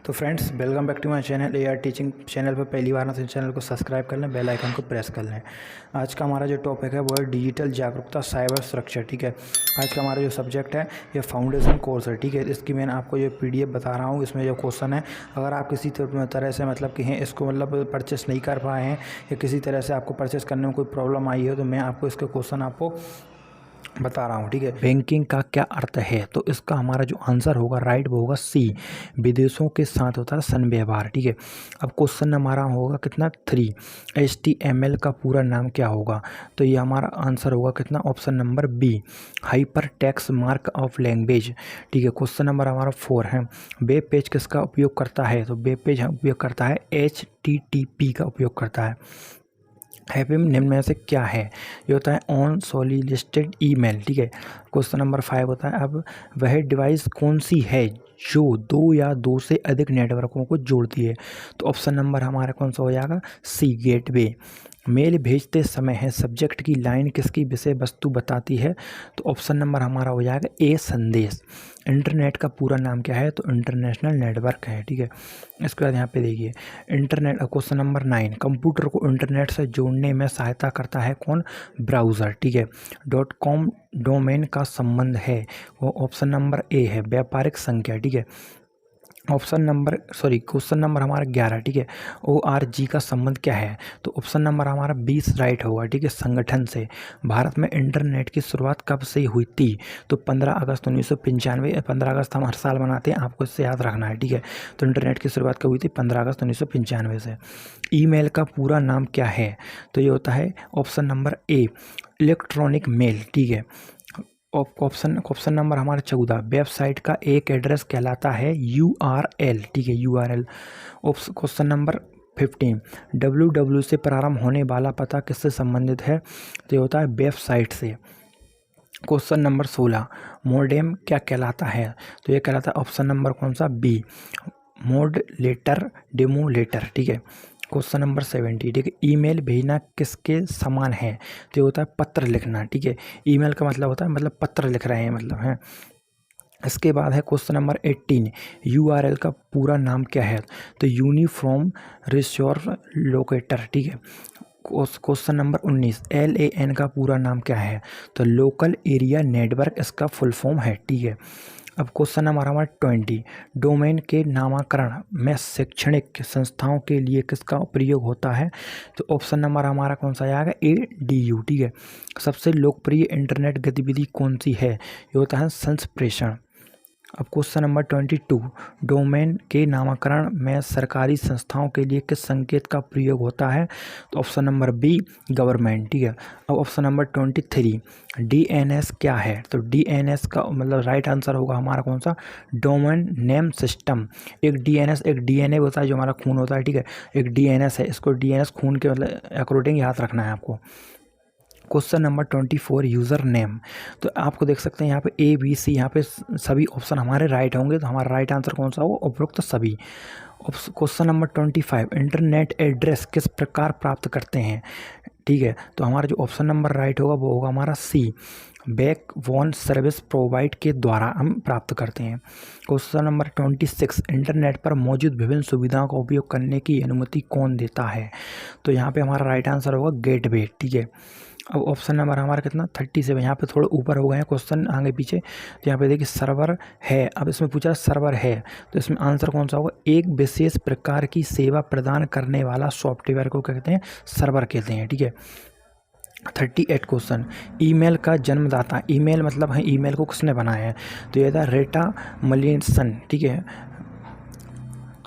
तो friends welcome back to my channel AR teaching channel पर पहली बार ना तो चैनल को सब्सक्राइब कर लें, बेल आइकन को प्रेस कर लें। आज का हमारा जो टॉपिक है वो है डिजिटल जागरूकता साइबर सुरक्षा। ठीक है, आज का हमारा जो सब्जेक्ट है ये फाउंडेशन कोर्स है। ठीक है, इसकी मैं आपको जो पीडीएफ बता रहा हूँ, इसमें जो क्वेश्चन है, अगर आप किसी तरह से मतलब कि हैं इसको मतलब परचेस नहीं कर पाए हैं या किसी तरह से आपको परचेस करने में कोई प्रॉब्लम आई है तो मैं आपको इसके क्वेश्चन आपको बता रहा हूँ। ठीक है, बैंकिंग का क्या अर्थ है, तो इसका हमारा जो आंसर होगा राइट वो होगा सी, विदेशों के साथ होता है सन व्यवहार। ठीक है, अब क्वेश्चन हमारा होगा कितना 3, HTML का पूरा नाम क्या होगा, तो ये हमारा आंसर होगा कितना option number B, hyper text mark of language. ठीक है, क्वेश्चन नंबर हमारा 4 है, वेब पेज किसका उपयोग करता है, तो वेब पेज उपयोग करता है HTTP का उपयोग करता है। हैप्पी निम्न में से क्या है, ये होता है ऑन सोलिसिटेड ईमेल। ठीक है, क्वेश्चन नंबर 5 होता है अब वह डिवाइस कौन सी है जो 2 या 2 से अधिक नेटवर्कों को जोड़ती है, तो ऑप्शन नंबर हमारा कौन सा हो जाएगा सी, गेटवे। मेल भेजते समय है सब्जेक्ट की लाइन किसकी विषय वस्तु बताती है, तो ऑप्शन नंबर हमारा हो जाएगा ए, संदेश। इंटरनेट का पूरा नाम क्या है, तो इंटरनेशनल नेटवर्क है। ठीक है, इसके बाद यहाँ पे देखिए इंटरनेट, क्वेश्चन नंबर 9, कंप्यूटर को इंटरनेट से जोड़ने में सहायता करता है कौन, ब्राउज़र। ठीक है, .com डोमेन का संबंध है, वो ऑप्शन नंबर ए है, व्यापारिक संख्या। ठीक है, क्वेश्चन नंबर हमारा 11। ठीक है, ORG का संबंध क्या है, तो ऑप्शन नंबर हमारा 20 राइट होगा। ठीक है, संगठन से। भारत में इंटरनेट की शुरुआत कब से हुई थी, तो 15 अगस्त 1995। 15 अगस्त हम हर साल मनाते हैं, आपको इससे याद रखना है। ठीक है, तो इंटरनेट की शुरुआत कब हुई थी, 15 अगस्त 1995 से। ईमेल का पूरा नाम क्या है, तो ये होता है option number A, electronic mail. ठीक है, ऑप्शन नंबर हमारा 14, वेबसाइट का एक एड्रेस कहलाता है URL। ठीक है, URL। क्वेश्चन नंबर 15, www से प्रारंभ होने वाला पता किससे संबंधित है, तो ये होता है वेबसाइट से। क्वेश्चन नंबर 16, मोडेम क्या कहलाता है, तो ये कहलाता है ऑप्शन नंबर कौन सा बी, मोडलेटर डेमोलेटर। ठीक है, क्वेश्चन नंबर 70, ठीक है, ईमेल भेजना किसके समान है, तो ये होता है पत्र लिखना। ठीक है, ईमेल का मतलब होता है मतलब पत्र लिख रहे हैं मतलब है। इसके बाद है क्वेश्चन नंबर 18, URL का पूरा नाम क्या है, तो यूनिफॉर्म रिसोर्स लोकेटर। ठीक है, क्वेश्चन नंबर 19, LAN का पूरा नाम क्या है, तो लोकल एरिया नेटवर्क इसका फुल फॉर्म है। ठीक है, अब क्वेश्चन नंबर हमारा 20, डोमेन के नामकरण में शैक्षणिक संस्थाओं के लिए किसका प्रयोग होता है, तो ऑप्शन नंबर हमारा कौन सा आएगा ADU। ठीक है, सबसे लोकप्रिय इंटरनेट गतिविधि कौन सी है, ये होता है संप्रेषण। अब क्वेश्चन नंबर 22, डोमेन के नामकरण में सरकारी संस्थाओं के लिए किस संकेत का प्रयोग होता है, तो ऑप्शन नंबर बी, गवर्नमेंट। ठीक है, अब ऑप्शन नंबर 23, DNS क्या है, तो DNS का मतलब राइट आंसर होगा हमारा कौन सा, डोमेन नेम सिस्टम। एक DNS एक DNA होता है जो हमारा खून होता है। ठीक है, एक DNS है, इसको DNS खून के मतलब अकॉर्डिंग याद रखना है आपको। क्वेश्चन नंबर 24, यूज़र नेम, तो आपको देख सकते हैं यहाँ पे ABC, यहाँ पे सभी ऑप्शन हमारे राइट होंगे, तो हमारा राइट आंसर कौन सा होगा, उपरोक्त सभी। क्वेश्चन नंबर 25, इंटरनेट एड्रेस किस प्रकार प्राप्त करते हैं। ठीक है, तो हमारा जो ऑप्शन नंबर राइट होगा वो होगा हमारा सी, बैकबोन सर्विस प्रोवाइड के द्वारा हम प्राप्त करते हैं। क्वेश्चन नंबर 26, इंटरनेट पर मौजूद विभिन्न सुविधाओं का उपयोग करने की अनुमति कौन देता है, तो यहाँ पे हमारा राइट आंसर होगा गेटवे। ठीक है, अब ऑप्शन नंबर हमारा कितना 37, यहाँ पे थोड़े ऊपर हो गए हैं क्वेश्चन आगे पीछे, तो यहाँ पे देखिए सर्वर है, अब इसमें पूछा सर्वर है, तो इसमें आंसर कौन सा होगा, एक विशेष प्रकार की सेवा प्रदान करने वाला सॉफ्टवेयर को क्या कहते हैं, सर्वर कहते हैं। ठीक है, 38 क्वेश्चन, ईमेल का जन्मदाता, ईमेल मतलब है ईमेल को किसने बनाया है, तो ये था रेटा मलिनसन। ठीक है,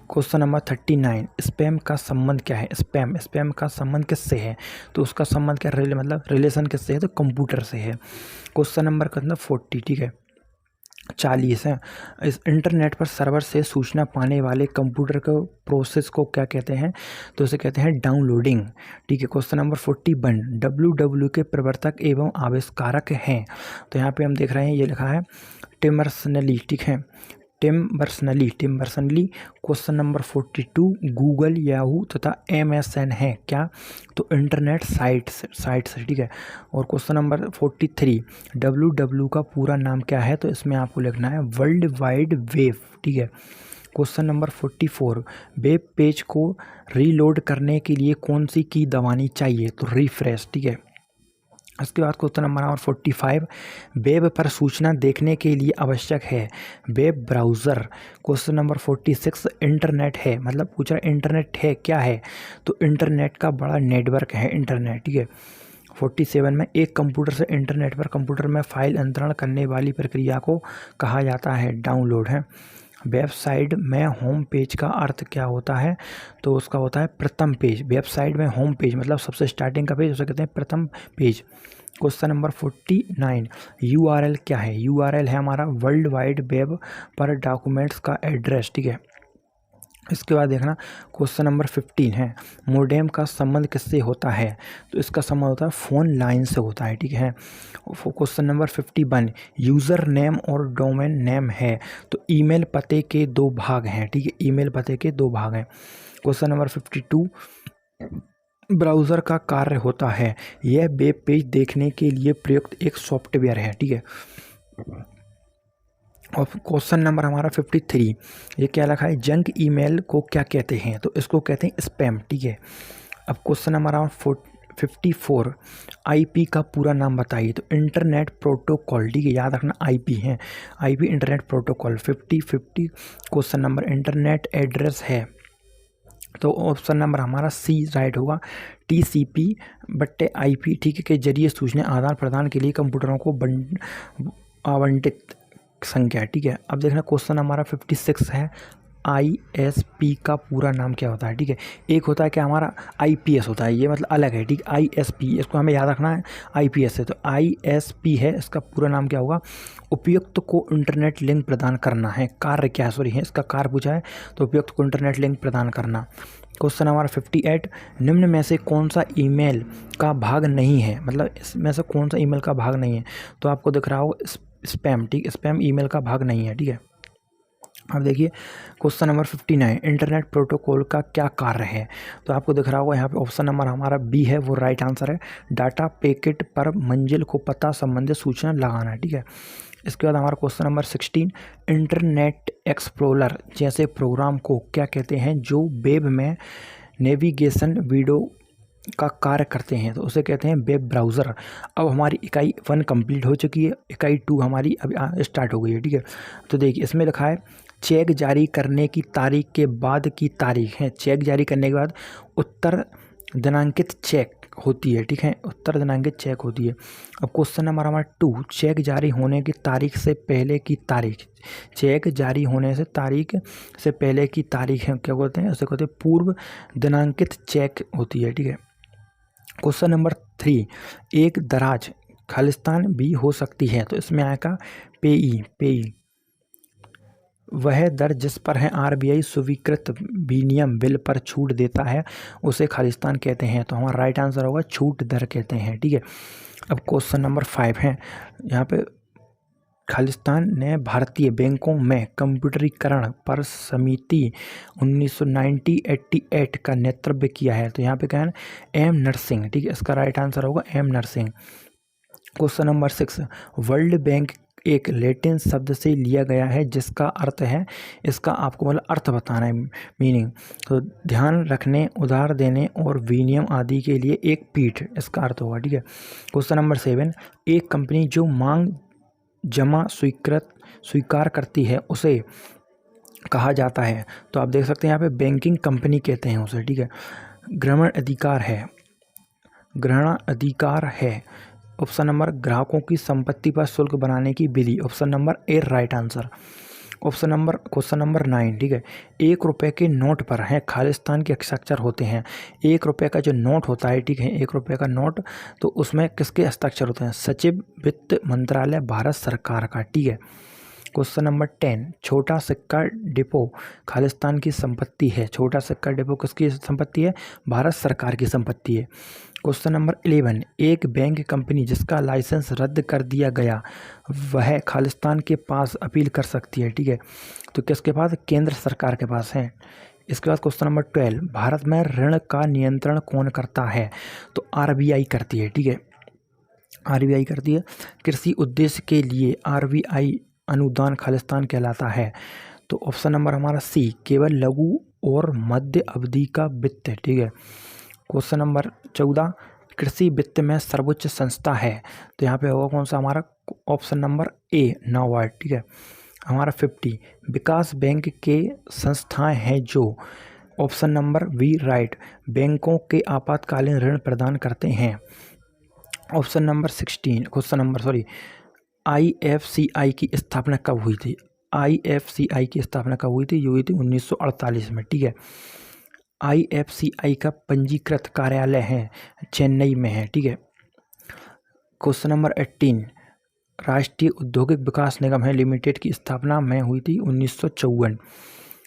क्वेश्चन नंबर 39, स्पैम का संबंध क्या है, स्पैम का संबंध किससे है, तो उसका संबंध क्या मतलब रिलेशन किससे है, तो कंप्यूटर से है। क्वेश्चन नंबर कितना 40। ठीक है, 40 है, इस इंटरनेट पर सर्वर से सूचना पाने वाले कंप्यूटर को प्रोसेस को क्या कहते हैं, तो उसे कहते हैं डाउनलोडिंग। ठीक है, क्वेश्चन नंबर 41, WWW के प्रवर्तक एवं आविष्कारक हैं, तो यहाँ पे हम देख रहे हैं ये लिखा है टिम बर्नर्स-ली। ठीक है, Tim Berners Lee. Question number 42, Google, Yahoo तथा MSN है क्या, तो इंटरनेट साइट्स। ठीक है, और क्वेश्चन नंबर 43, WWW का पूरा नाम क्या है, तो इसमें आपको लिखना है वर्ल्ड वाइड वेब। ठीक है, क्वेश्चन नंबर 44, वेब पेज को रीलोड करने के लिए कौन सी की दबानी चाहिए? तो रिफ्रेश, ठीक है। इसके बाद क्वेश्चन नंबर 45, वेब पर सूचना देखने के लिए आवश्यक है web browser. Question number 46, internet है, मतलब पूछ रहा इंटरनेट है क्या है? तो इंटरनेट का बड़ा नेटवर्क है इंटरनेट, ठीक है। 47 में एक कंप्यूटर से इंटरनेट पर कंप्यूटर में फाइल अंतरण करने वाली प्रक्रिया को कहा जाता है डाउनलोड है। वेबसाइट में होम पेज का अर्थ क्या होता है? तो उसका होता है प्रथम पेज। वेबसाइट में होम पेज मतलब सबसे स्टार्टिंग का पेज, उसे कहते हैं प्रथम पेज। क्वेश्चन नंबर 49, URL क्या है? URL है हमारा वर्ल्ड वाइड वेब पर डॉक्यूमेंट्स का एड्रेस, ठीक है। इसके बाद देखना क्वेश्चन नंबर 15 है, मोडेम का संबंध किससे होता है? तो इसका संबंध होता है फ़ोन लाइन से होता है, ठीक है। क्वेश्चन नंबर 51, यूज़र नेम और डोमेन नेम है, तो ईमेल पते के दो भाग हैं, ठीक है। ईमेल पते के दो भाग हैं। क्वेश्चन नंबर 52, ब्राउज़र का कार्य होता है, यह वेब पेज देखने के लिए प्रयुक्त एक सॉफ्टवेयर है, ठीक है। और क्वेश्चन नंबर हमारा 53, ये क्या लिखा है? जंक ईमेल को क्या कहते हैं? तो इसको कहते हैं स्पैम, ठीक है। अब क्वेश्चन नंबर 54, आईपी का पूरा नाम बताइए? तो इंटरनेट प्रोटोकॉल, ठीक है, याद रखना आईपी है, IP internet protocol. 50 question number internet address है, तो ऑप्शन नंबर हमारा सी राइट होगा। TCP/IP, ठीक है, के जरिए सूचना आदान प्रदान के लिए कंप्यूटरों को आवंटित संख्या, ठीक है। अब देखना क्वेश्चन हमारा 56 है, ISP का पूरा नाम क्या होता है? ठीक है, एक होता है कि हमारा IPS होता है, ये मतलब अलग है, ठीक। ISP इसको हमें याद रखना है, IPS से। तो ISP है, इसका पूरा नाम क्या होगा? उपयुक्त को इंटरनेट लिंक प्रदान करना है। कार्य क्या सॉरी है, इसका कार्य पूछा है, तो उपयुक्त को इंटरनेट लिंक प्रदान करना। क्वेश्चन हमारा 58, निम्न में से कौन सा ईमेल का भाग नहीं है? मतलब इसमें से कौन सा ईमेल का भाग नहीं है? तो आपको दिख रहा होगा स्पैम, ठीक। स्पैम ईमेल का भाग नहीं है, ठीक है। अब देखिए क्वेश्चन नंबर 59, इंटरनेट प्रोटोकॉल का क्या कार्य है? तो आपको दिख रहा होगा यहाँ पे ऑप्शन नंबर हमारा बी है, वो राइट आंसर है। डाटा पैकेट पर मंजिल को पता संबंधित सूचना लगाना है, ठीक है। इसके बाद हमारा क्वेश्चन नंबर 16, इंटरनेट एक्सप्लोरर जैसे प्रोग्राम को क्या कहते हैं जो वेब में नेविगेशन विंडो का कार्य करते हैं? तो उसे कहते हैं वेब ब्राउज़र। अब हमारी इकाई 1 कंप्लीट हो चुकी है, इकाई 2 हमारी अभी स्टार्ट हो गई है, ठीक है। तो देखिए इसमें लिखा है चेक जारी करने की तारीख के बाद की तारीख है। चेक जारी करने के बाद उत्तर दिनांकित चेक होती है, ठीक है, उत्तर दिनांकित चेक होती है। अब क्वेश्चन नंबर हमारा 2, चेक जारी होने की तारीख से पहले की तारीख। चेक जारी होने से तारीख से पहले की तारीख है क्या बोलते हैं? उसे कहते हैं पूर्व दिनांकित चेक होती है, ठीक है। क्वेश्चन नंबर 3, एक दराज खालिस्तान भी हो सकती है, तो इसमें आएगा पेई। वह दर जिस पर है RBI स्वीकृत विनियम बिल पर छूट देता है उसे खालिस्तान कहते हैं। तो हमारा राइट आंसर होगा छूट दर कहते हैं, ठीक है। अब क्वेश्चन नंबर 5 है, यहाँ पे खालिस्तान ने भारतीय बैंकों में कंप्यूटरीकरण पर समिति 1988 का नेतृत्व किया है। तो यहाँ पे क्या है? M नरसिंह, ठीक है, इसका राइट आंसर होगा M Narasimha. Question number 6, world bank एक लैटिन शब्द से लिया गया है जिसका अर्थ है, इसका आपको मतलब अर्थ बताना है, मीनिंग। तो ध्यान रखने, उधार देने और विनियम आदि के लिए एक पीठ, इसका अर्थ होगा, ठीक है। क्वेश्चन नंबर 7, एक कंपनी जो मांग जमा स्वीकार करती है उसे कहा जाता है। तो आप देख सकते हैं यहाँ पे बैंकिंग कंपनी कहते हैं उसे, ठीक है। ग्रहण अधिकार है। ऑप्शन नंबर ग्राहकों की संपत्ति पर शुल्क बनाने की विधि, option number A right answer. Question number 9, ठीक है, 1 रुपये के नोट पर है खालिस्तान के हस्ताक्षर होते हैं। 1 रुपये का जो नोट होता है, ठीक है, 1 रुपये का नोट, तो उसमें किसके हस्ताक्षर होते हैं? सचिव, वित्त मंत्रालय, भारत सरकार का, ठीक है। क्वेश्चन नंबर 10, छोटा सिक्का डिपो खालिस्तान की संपत्ति है। छोटा सिक्का डिपो किसकी संपत्ति है? भारत सरकार की संपत्ति है। क्वेश्चन नंबर 11, एक बैंक कंपनी जिसका लाइसेंस रद्द कर दिया गया वह खालिस्तान के पास अपील कर सकती है, ठीक है। तो किसके पास? केंद्र सरकार के पास है। इसके बाद क्वेश्चन नंबर 12, भारत में ऋण का नियंत्रण कौन करता है? तो RBI करती है, ठीक है, RBI करती है। कृषि उद्देश्य के लिए RBI अनुदान खालिस्तान कहलाता है। तो ऑप्शन नंबर हमारा सी केवल लघु और मध्य अवधि का वित्त, ठीक है। क्वेश्चन नंबर 14 कृषि वित्त में सर्वोच्च संस्था है, तो यहाँ पे होगा कौन सा हमारा ऑप्शन नंबर ए नाबार्ड, ठीक है। हमारा 50 विकास बैंक के संस्थाएं हैं जो, ऑप्शन नंबर बी राइट, बैंकों के आपातकालीन ऋण प्रदान करते हैं। Option number 16 question number IFCI की स्थापना कब हुई थी? IFCI की स्थापना कब हुई थी? ये हुई थी 1948 में, ठीक है। IFCI का पंजीकृत कार्यालय है चेन्नई में है, ठीक है। क्वेश्चन नंबर 18 राष्ट्रीय औद्योगिक विकास निगम है लिमिटेड की स्थापना में हुई थी 1954।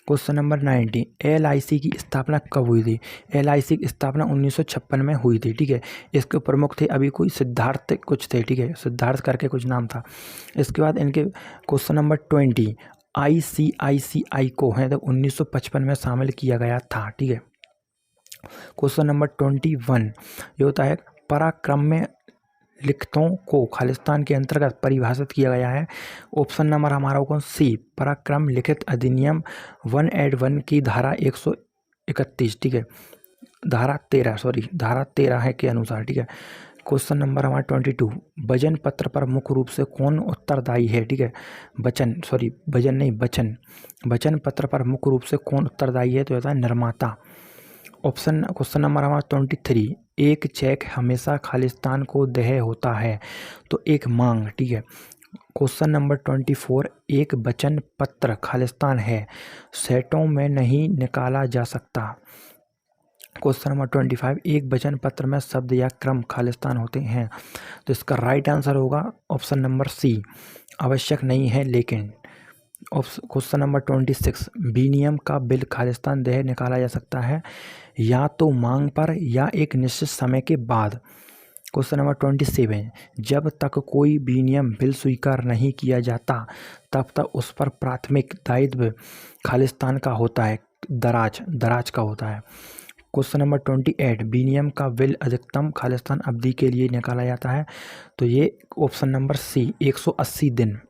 क्वेश्चन नंबर 19 LIC की स्थापना कब हुई थी? LIC की स्थापना 1956 में हुई थी, ठीक है। इसके प्रमुख थे अभी कोई सिद्धार्थ कुछ थे, ठीक है, सिद्धार्थ करके कुछ नाम था। इसके बाद इनके क्वेश्चन नंबर 20 ICICI को है तो 1955 में शामिल किया गया था, ठीक है। क्वेश्चन नंबर 21 ये होता है पराक्रम में लिखतों को खालिस्तान के अंतर्गत परिभाषित किया गया है। ऑप्शन नंबर हमारा कौन सी पराक्रम लिखित अधिनियम 181 की धारा 131, ठीक है, धारा 13 है के अनुसार, ठीक है। क्वेश्चन नंबर हमारा 22 वचन पत्र पर मुख्य रूप से कौन उत्तरदायी है, ठीक है। वचन पत्र पर मुख्य रूप से कौन उत्तरदायी है? तो होता है निर्माता। क्वेश्चन नंबर हमारा 23 एक चेक हमेशा खालिस्तान को देय होता है, तो एक मांग, ठीक है। क्वेश्चन नंबर 24 एक वचन पत्र खालिस्तान है, सेटों में नहीं निकाला जा सकता। क्वेश्चन नंबर 25 एक वचन पत्र में शब्द या क्रम खालिस्तान होते हैं, तो इसका राइट आंसर होगा ऑप्शन नंबर सी आवश्यक नहीं है लेकिन। क्वेश्चन नंबर 26 विनियम का बिल खालिस्तान देय निकाला जा सकता है या तो मांग पर या एक निश्चित समय के बाद। क्वेश्चन नंबर 27 जब तक कोई विनियम बिल स्वीकार नहीं किया जाता तब तक उस पर प्राथमिक दायित्व खालिस्तान का होता है, दराज का होता है। क्वेश्चन नंबर 28 विनियम का बिल अधिकतम खालिस्तान अवधि के लिए निकाला जाता है, तो ये ऑप्शन नंबर सी 180 दिन।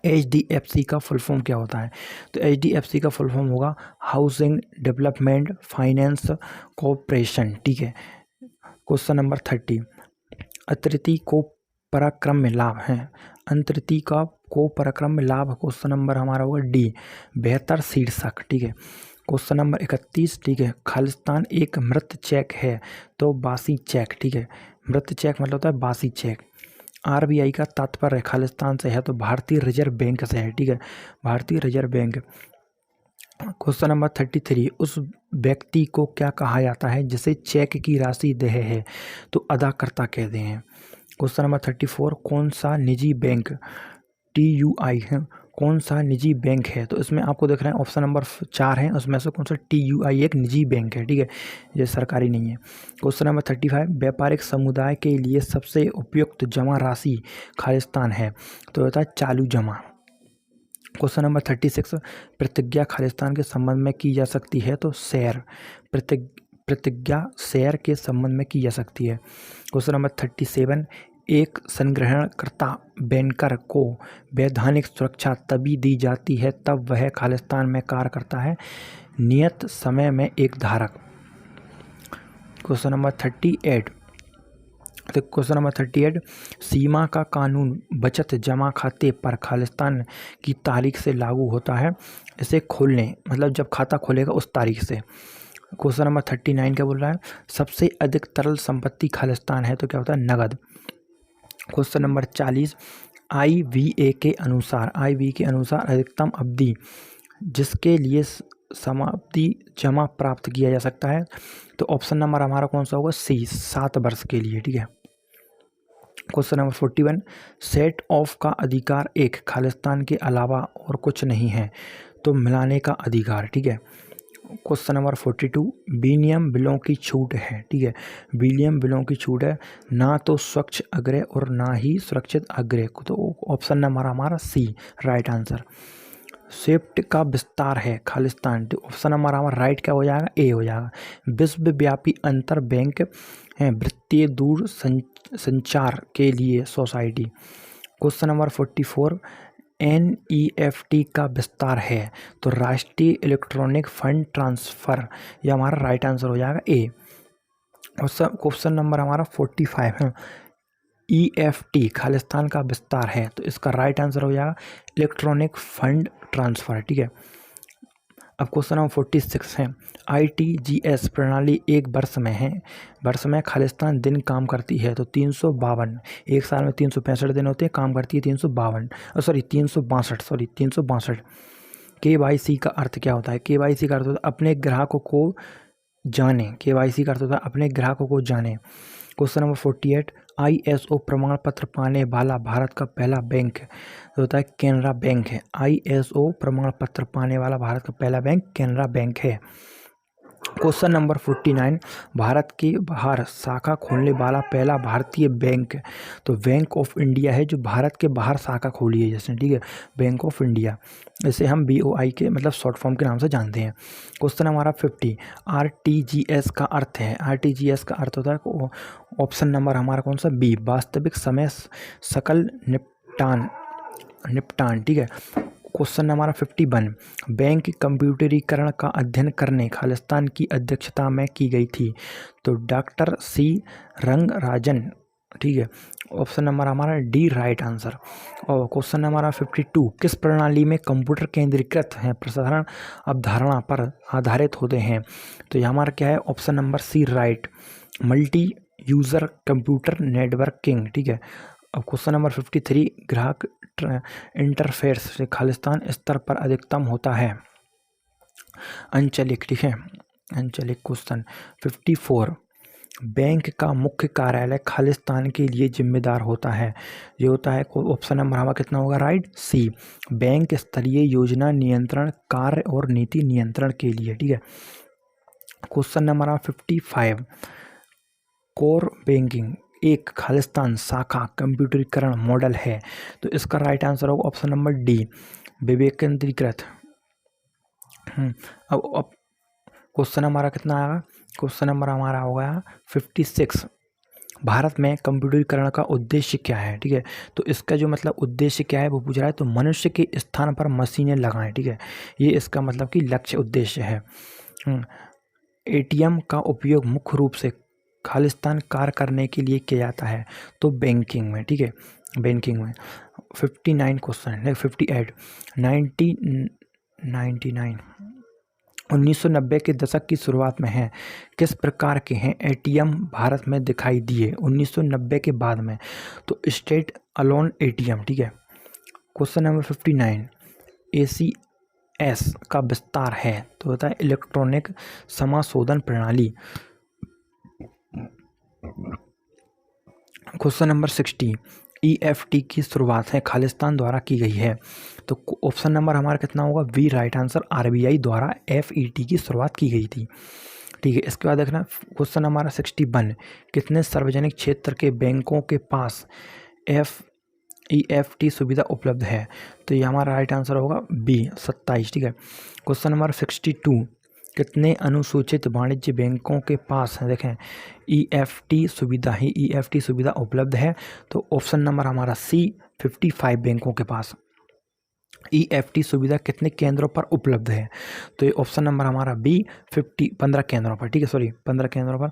HDFC का फुल फॉर्म क्या होता है? तो HDFC का फुल फॉर्म होगा हाउसिंग डेवलपमेंट फाइनेंस कॉरपोरेशन, ठीक है। क्वेश्चन नंबर 30 अतृति को पराक्रम में लाभ है, अंतरिति का को पराक्रम में लाभ। क्वेश्चन नंबर हमारा होगा डी बेहतर शीर्षक, ठीक है। क्वेश्चन नंबर 31 ठीक है खालिस्तान एक मृत चेक है, तो बासी चेक, ठीक है। मृत चेक मतलब होता है बासी चेक। RBI का तात्पर्य खालिस्तान से है, तो भारतीय रिजर्व बैंक से है, ठीक है, भारतीय रिजर्व बैंक। क्वेश्चन नंबर 33 उस व्यक्ति को क्या कहा जाता है जिसे चेक की राशि देय है, तो अदाकर्ता कहते हैं। क्वेश्चन नंबर 34 कौन सा निजी बैंक TUI है, कौन सा निजी बैंक है, तो इसमें आपको देख रहे हैं ऑप्शन नंबर 4 है, उसमें से कौन सा TUI एक निजी बैंक है, ठीक है, ये सरकारी नहीं है। क्वेश्चन नंबर 35 व्यापारिक समुदाय के लिए सबसे उपयुक्त जमा राशि खालिस्तान है, तो होता है चालू जमा। क्वेश्चन नंबर 36 प्रतिज्ञा खालिस्तान के संबंध में की जा सकती है, तो शेयर प्रतिज्ञा शेयर के संबंध में की जा सकती है। क्वेश्चन नंबर 37 एक संग्रहणकर्ता बैंकर को वैधानिक सुरक्षा तभी दी जाती है तब वह खालिस्तान में कार्य करता है, नियत समय में एक धारक। क्वेश्चन नंबर 38 तो क्वेश्चन नंबर 38 सीमा का कानून बचत जमा खाते पर खालिस्तान की तारीख से लागू होता है, इसे खोलने मतलब जब खाता खोलेगा उस तारीख से। क्वेश्चन नंबर 39 क्या बोल रहा है सबसे अधिक तरल संपत्ति खालिस्तान है, तो क्या होता है नगद। क्वेश्चन नंबर 40 IVA के अनुसार अधिकतम अवधि जिसके लिए समाप्ति जमा प्राप्त किया जा सकता है, तो ऑप्शन नंबर हमारा कौन सा होगा सी 7 वर्ष के लिए, ठीक है। क्वेश्चन नंबर 41 सेट ऑफ का अधिकार एक खालिस्तान के अलावा और कुछ नहीं है, तो मिलाने का अधिकार, ठीक है। क्वेश्चन नंबर 42 विनियम बिलों की छूट है, ठीक है, विनियम बिलों की छूट है, ना तो स्वच्छ अग्रय और ना ही सुरक्षित अग्रय, तो ऑप्शन नंबर हमारा सी राइट आंसर। स्विफ्ट का विस्तार है खालिस्तान, तो ऑप्शन नंबर हमारा राइट क्या हो जाएगा ए हो जाएगा। विश्वव्यापी अंतर बैंक है वित्तीय दूर संचार के लिए सोसाइटी। क्वेश्चन नंबर 44 NEFT का विस्तार है? तो राष्ट्रीय इलेक्ट्रॉनिक फंड ट्रांसफ़र, ये हमारा राइट आंसर हो जाएगा ए। और क्वेश्चन नंबर हमारा 45 है। EFT खालिस्तान का विस्तार है, तो इसका राइट आंसर हो जाएगा इलेक्ट्रॉनिक फंड ट्रांसफ़र, ठीक है। अब क्वेश्चन नंबर 46 है। ITGS प्रणाली एक वर्ष में खालिस्तान दिन काम करती है, तो 352। एक साल में 365 दिन होते हैं, काम करती है 362। KYC का अर्थ क्या होता है? KYC का अर्थ होता है अपने ग्राहकों को जाने। KYC का अर्थ होता है अपने ग्राहकों को जाने। Question number 48। ISO प्रमाण पत्र पाने वाला भारत का पहला बैंक जो होता है कैनरा बैंक है। ISO प्रमाण पत्र पाने वाला भारत का पहला बैंक कैनरा बैंक है। Question number 49। भारत के बाहर शाखा खोलने वाला पहला भारतीय बैंक, तो बैंक ऑफ इंडिया है, जो भारत के बाहर शाखा खोली है जिसने, ठीक है, बैंक ऑफ इंडिया। इसे हम BOI के मतलब शॉर्ट फॉर्म के नाम से जानते हैं। क्वेश्चन हमारा 50। RTGS का अर्थ है, RTGS का अर्थ होता है, ऑप्शन नंबर हमारा कौन सा? बी, वास्तविक समय सकल निपटान, ठीक है। Question number 51। बैंक कंप्यूटरीकरण का अध्ययन करने खालिस्तान की अध्यक्षता में की गई थी, तो डॉक्टर C रंगराजन, ठीक है। ऑप्शन नंबर हमारा डी राइट आंसर। और क्वेश्चन नंबर 52। किस प्रणाली में कंप्यूटर केंद्रीकृत है प्रसारण अवधारणा पर आधारित होते हैं, तो यह हमारा क्या है? Option number C right, multi user computer networking, ठीक है। अब क्वेश्चन नंबर 53। ग्राहक इंटरफेस खालिस्तान स्तर पर अधिकतम होता है अंचलिक, ठीक है, अंचलिक। क्वेश्चन 54। बैंक का मुख्य कार्यालय खालिस्तान के लिए जिम्मेदार होता है, ये होता है ऑप्शन नंबर हमारा कितना होगा? राइट, सी, बैंक स्तरीय योजना नियंत्रण कार्य और नीति नियंत्रण के लिए, ठीक है। Question number 55। कोर बैंकिंग एक खालिस्तान शाखा कंप्यूटरीकरण मॉडल है, तो इसका राइट आंसर होगा ऑप्शन नंबर डी, विकेंद्रीकृत। अब क्वेश्चन हमारा कितना आएगा? क्वेश्चन नंबर हमारा हो गया 56। भारत में कंप्यूटरीकरण का उद्देश्य क्या है, ठीक है। तो इसका जो मतलब उद्देश्य क्या है वो पूछ रहा है, तो मनुष्य के स्थान पर मशीनें लगाएं, ठीक है, ये इसका मतलब कि लक्ष्य उद्देश्य है। ATM का उपयोग मुख्य रूप से खालिस्तान कार्य करने के लिए किया जाता है, तो बैंकिंग में, ठीक है, बैंकिंग में। 59 क्वेश्चन है। 58। 1990 के दशक की शुरुआत में है, किस प्रकार के हैं ATM भारत में दिखाई दिए 1990 के बाद में, तो स्टेट अलोन ATM, ठीक है। Question number 59। ACS का विस्तार है, तो होता है इलेक्ट्रॉनिक समाशोधन प्रणाली। Question number 60। EFT की शुरुआत है खालिस्तान द्वारा की गई है, तो ऑप्शन नंबर हमारा कितना होगा? बी राइट आंसर, RBI द्वारा FET की शुरुआत की गई थी, ठीक है। इसके बाद देखना क्वेश्चन हमारा 61। कितने सार्वजनिक क्षेत्र के बैंकों के पास EFT सुविधा उपलब्ध है, तो ये हमारा राइट आंसर होगा बी, 27, ठीक है। Question number 62। कितने अनुसूचित वाणिज्य बैंकों के पास है, देखें, EFT सुविधा उपलब्ध है, तो ऑप्शन नंबर हमारा सी, 55 बैंकों के पास EFT सुविधा कितने केंद्रों पर उपलब्ध है, तो ये ऑप्शन नंबर हमारा बी, 15 केंद्रों पर, ठीक है, सॉरी 15 केंद्रों पर।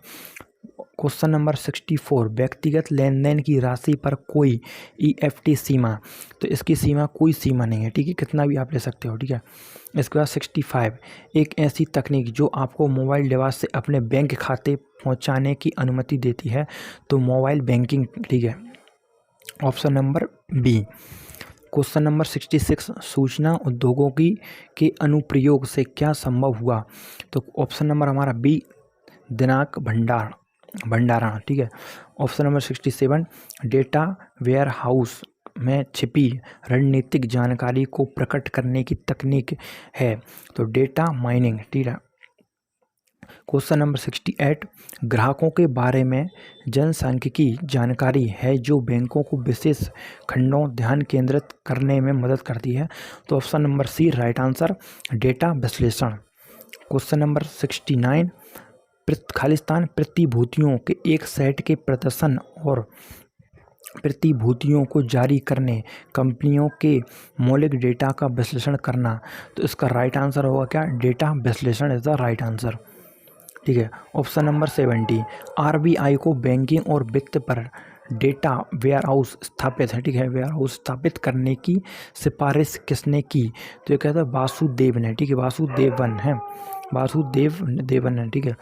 Question number 64। व्यक्तिगत लेनदेन की राशि पर कोई EFT सीमा, तो इसकी सीमा कोई सीमा नहीं है, ठीक है, कितना भी आप ले सकते हो, ठीक है। इसके बाद 65। एक ऐसी तकनीक जो आपको मोबाइल डिवाइस से अपने बैंक खाते पहुंचाने की अनुमति देती है, तो मोबाइल बैंकिंग, ठीक है, option number B. Question number 66। सूचना उद्योगों के अनुप्रयोग से क्या संभव हुआ, तो ऑप्शन नंबर हमारा बी, दिनांक भंडारण, ठीक है। Option number 67। Data warehouse में छिपी रणनीतिक जानकारी को प्रकट करने की तकनीक है, तो डेटा माइनिंग, ठीक है। Question number 68। ग्राहकों के बारे में जनसांख्यिकी जानकारी है जो बैंकों को विशेष खंडों ध्यान केंद्रित करने में मदद करती है, तो option number C right answer, data विश्लेषण। Question number 69। खालिस्तान प्रतिभूतियों के एक सेट के प्रदर्शन और प्रतिभूतियों को जारी करने, कंपनियों के मौलिक डेटा का विश्लेषण करना। तो इसका राइट आंसर होगा क्या? डेटा विश्लेषण इज द राइट आंसर। ठीक है। ऑप्शन नंबर 70, आरबीआई को बैंकिंग और वित्त पर डेटा वेयरहाउस स्थापित है, ठीक है, वेयरहाउस स्थापित करने की सिफारिश किसने की? तो ये कहता है वासुदेव ने, ठीक है, वासुदेवन है, वासुदेवन है, ठीक है।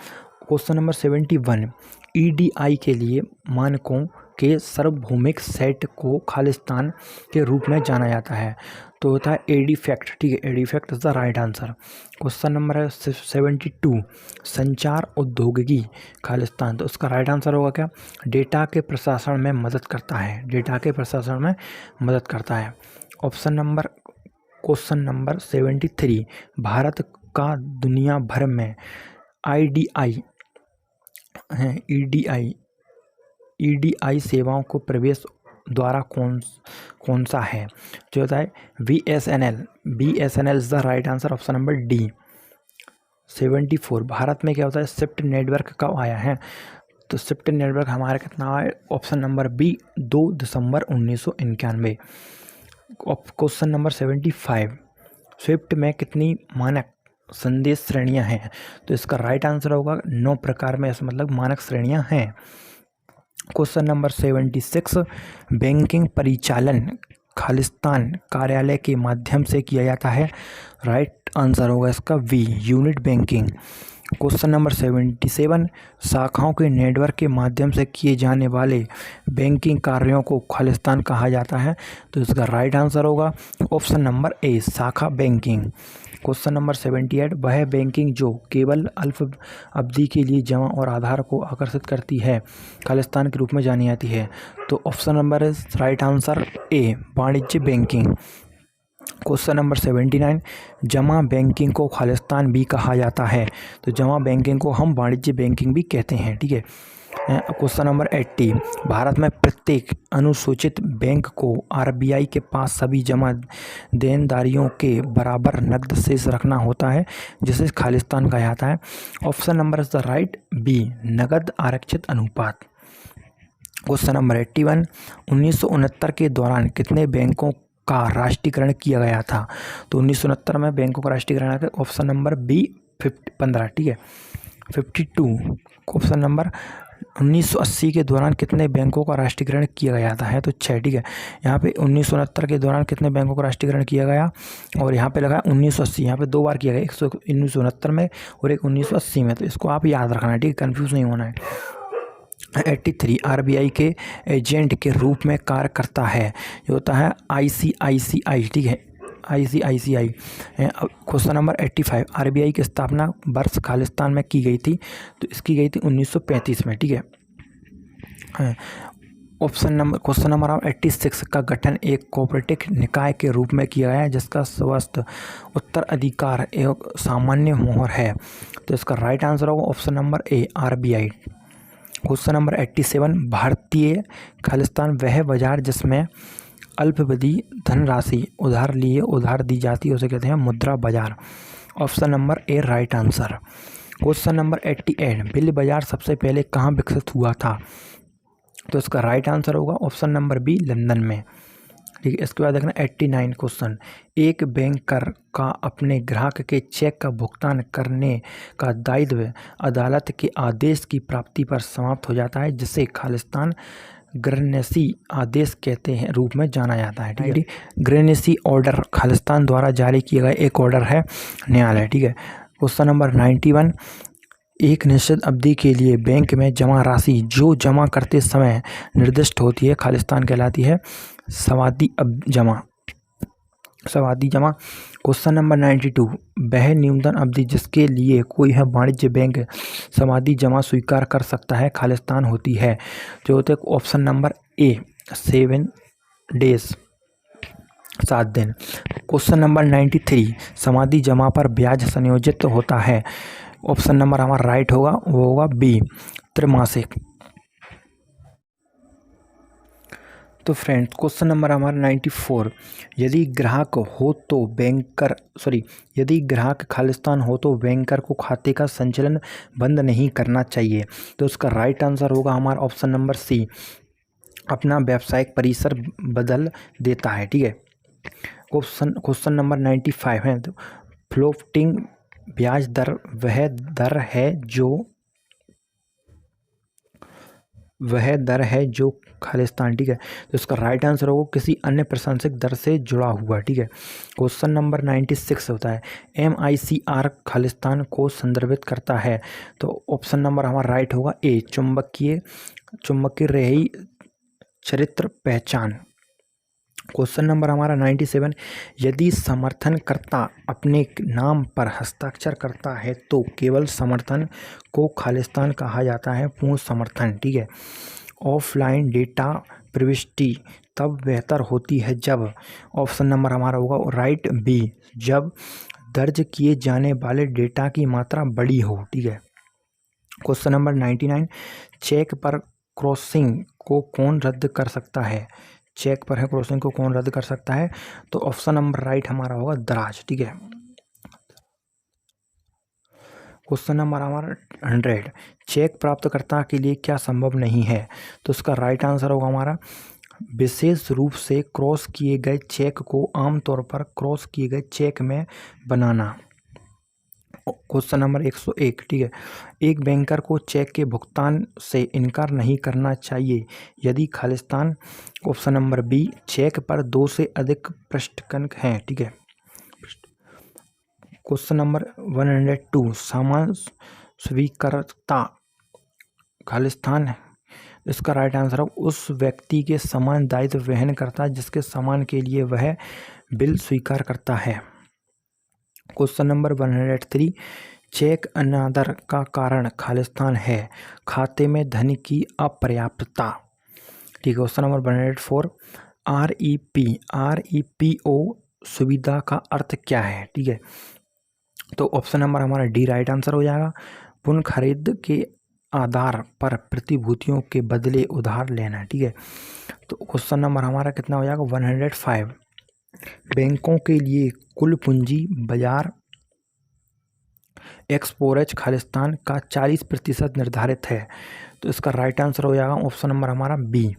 क्वेश्चन नंबर 71, ईडीआई के लिए मानकों के सार्वभौमिक सेट को खालिस्तान के रूप में जाना जाता है। तो होता है एडीफैक्ट, ठीक है, EDIFACT is the right answer. Question number है 72, संचार औद्योगिकी खालिस्तान। तो उसका राइट आंसर होगा क्या? डेटा के प्रशासन में मदद करता है, डेटा के प्रशासन में मदद करता है। क्वेश्चन नंबर 73, भारत का दुनिया भर में आईडीआई है, ईडीआई सेवाओं को प्रवेश द्वारा कौन सा है? जो होता है BSNL is the right answer, option number D. 74, Bharat में क्या होता है शिफ्ट नेटवर्क कब आया है? तो शिफ्ट नेटवर्क हमारा कितना आया? ऑप्शन नंबर बी 2 दिसंबर 1991। क्वेश्चन नंबर 75, स्विफ्ट में कितनी मानक संदेश श्रेणियां हैं? तो इसका राइट आंसर होगा 9 प्रकार में, ऐसा मतलब मानक श्रेणियां हैं। क्वेश्चन नंबर 76, बैंकिंग परिचालन खालिस्तान कार्यालय के माध्यम से किया जाता है। राइट आंसर होगा इसका V, unit banking. Question number 77, शाखाओं के नेटवर्क के माध्यम से किए जाने वाले बैंकिंग कार्यों को खालिस्तान कहा जाता है। तो इसका राइट आंसर होगा ऑप्शन नंबर ए, शाखा बैंकिंग। क्वेश्चन नंबर 78, वह बैंकिंग जो केवल अल्प अवधि के लिए जमा और आधार को आकर्षित करती है खालिस्तान के रूप में जानी जाती है। तो option number is right answer A, वाणिज्य बैंकिंग। क्वेश्चन नंबर 79, जमा बैंकिंग को खालिस्तान भी कहा जाता है। तो जमा बैंकिंग को हम वाणिज्य बैंकिंग भी कहते हैं, ठीक है। क्वेश्चन नंबर 80, भारत में प्रत्येक अनुसूचित बैंक को आरबीआई के पास सभी जमा देनदारियों के बराबर नकद शेष रखना होता है, जिसे खालिस्तान कहा जाता है। Option number is the right B, नकद आरक्षित अनुपात। क्वेश्चन नंबर 81, 1969 के दौरान कितने बैंकों का राष्ट्रीयकरण किया गया था? तो 1969 में बैंकों का राष्ट्रीयकरण था, ऑप्शन नंबर बी 15, ठीक है। 52, क्वेश्चन नंबर 1980 के दौरान कितने बैंकों का राष्ट्रीयकरण किया गया था? है तो 6, ठीक है। यहाँ पे 1969 के दौरान कितने बैंकों का राष्ट्रीयकरण किया गया, और यहाँ पे लगा 1980, यहाँ पे 2 बार किया गया, 1969 में और एक 1980 में। तो इसको आप याद रखना है, ठीक है, कन्फ्यूज़ नहीं होना है। 83, आरबीआई के एजेंट के रूप में कार्य करता है, ये होता है आईसीआईसीआई, ठीक है, आईसीआईसीआई। क्वेश्चन नंबर 85, आरबीआई की स्थापना वर्ष खालिस्तान में की गई थी? तो इसकी गई थी 1935 में, ठीक है। क्वेश्चन नंबर 86 का गठन एक कोऑपरेटिव निकाय के रूप में किया गया है, जिसका स्वस्थ उत्तराधिकार एवं सामान्य मोहर है। तो इसका राइट आंसर होगा ऑप्शन नंबर ए, आरबीआई। क्वेश्चन नंबर 87, भारतीय खालिस्तान वह बाजार जिसमें अल्पावधि धनराशि उधार लिए उधार दी जाती है, उसे कहते हैं मुद्रा बाजार। Option number A, right answer. Question number 88, bill बाजार सबसे पहले कहाँ विकसित हुआ था? तो इसका राइट आंसर होगा ऑप्शन नंबर बी, लंदन में, ठीक है। इसके बाद देखना 89 क्वेश्चन, एक बैंकर का अपने ग्राहक के चेक का भुगतान करने का दायित्व अदालत के आदेश की प्राप्ति पर समाप्त हो जाता है, जिसे खालिस्तान ग्रेनेसी आदेश कहते हैं रूप में जाना जाता है, ठीक है। ग्रेनेसी ऑर्डर खालिस्तान द्वारा जारी किया गया एक ऑर्डर है न्यायालय, ठीक है। क्वेश्चन नंबर 91, एक निश्चित अवधि के लिए बैंक में जमा राशि जो जमा करते समय निर्दिष्ट होती है खालिस्तान कहलाती है सावधि जमा। क्वेश्चन नंबर 92, वह न्यूनतम अवधि जिसके लिए कोई है वाणिज्य बैंक सावधि जमा स्वीकार कर सकता है खालिस्तान होती है? जो होते हैं ऑप्शन नंबर ए, 7 डेज, 7 दिन। क्वेश्चन नंबर 93, सावधि जमा पर ब्याज संयोजित होता है? ऑप्शन नंबर हमारा राइट होगा, वो होगा बी, त्रैमासिक। तो फ्रेंड्स क्वेश्चन नंबर हमारा 94, यदि ग्राहक खालिस्तान हो तो बैंकर को खाते का संचालन बंद नहीं करना चाहिए। तो उसका राइट आंसर होगा हमारा ऑप्शन नंबर सी, अपना व्यावसायिक परिसर बदल देता है। ठीक है, क्वेश्चन नंबर 95 है। तो फ्लोटिंग ब्याज दर वह दर है जो खालिस्तान, ठीक है, तो इसका राइट आंसर होगा किसी अन्य प्रशासनिक दर से जुड़ा हुआ। ठीक है, क्वेश्चन नंबर 96 होता है MICR खालिस्तान को संदर्भित करता है। तो ऑप्शन नंबर हमारा राइट होगा ए, चुंबकीय रेही चरित्र पहचान। क्वेश्चन नंबर हमारा 97, यदि समर्थनकर्ता अपने नाम पर हस्ताक्षर करता है तो केवल समर्थन को खालिस्तान कहा जाता है, पूर्ण समर्थन। ठीक है, ऑफलाइन डेटा प्रविष्टि तब बेहतर होती है जब, ऑप्शन नंबर हमारा होगा राइट बी, जब दर्ज किए जाने वाले डेटा की मात्रा बड़ी हो। ठीक है, क्वेश्चन नंबर 99, चेक पर क्रॉसिंग को कौन रद्द कर सकता है? चेक पर है क्रॉसिंग को कौन रद्द कर सकता है? तो ऑप्शन नंबर राइट हमारा होगा दराज। ठीक है, क्वेश्चन नंबर हमारा 100, चेक प्राप्तकर्ता के लिए क्या संभव नहीं है? तो इसका राइट आंसर होगा हमारा विशेष रूप से क्रॉस किए गए चेक को आमतौर पर क्रॉस किए गए चेक में बनाना। क्वेश्चन नंबर 101, ठीक है, एक बैंकर को चेक के भुगतान से इनकार नहीं करना चाहिए यदि Khalistan, option number B, cheque पर 2 से अधिक पृष्ठअंक हैं। ठीक है, क्वेश्चन नंबर 102, सामान स्वीकर्ता खालिस्तान है, इसका राइट आंसर है उस व्यक्ति के समान दायित्व वहन करता है जिसके सामान के लिए वह बिल स्वीकार करता है। क्वेश्चन नंबर 103, चेक अनादर का कारण खालिस्तान है, खाते में धन की अपर्याप्तता। ठीक है, क्वेश्चन नंबर 104, REPO सुविधा का अर्थ क्या है? ठीक है, तो ऑप्शन नंबर हमारा डी राइट आंसर हो जाएगा, पुनः खरीद के आधार पर प्रतिभूतियों के बदले उधार लेना। ठीक है, तो क्वेश्चन नंबर हमारा कितना हो जाएगा 105, बैंकों के लिए कुल पूंजी बाजार एक्सपोरेज खालिस्तान का 40% निर्धारित है, तो इसका राइट आंसर हो जाएगा ऑप्शन नंबर हमारा बी।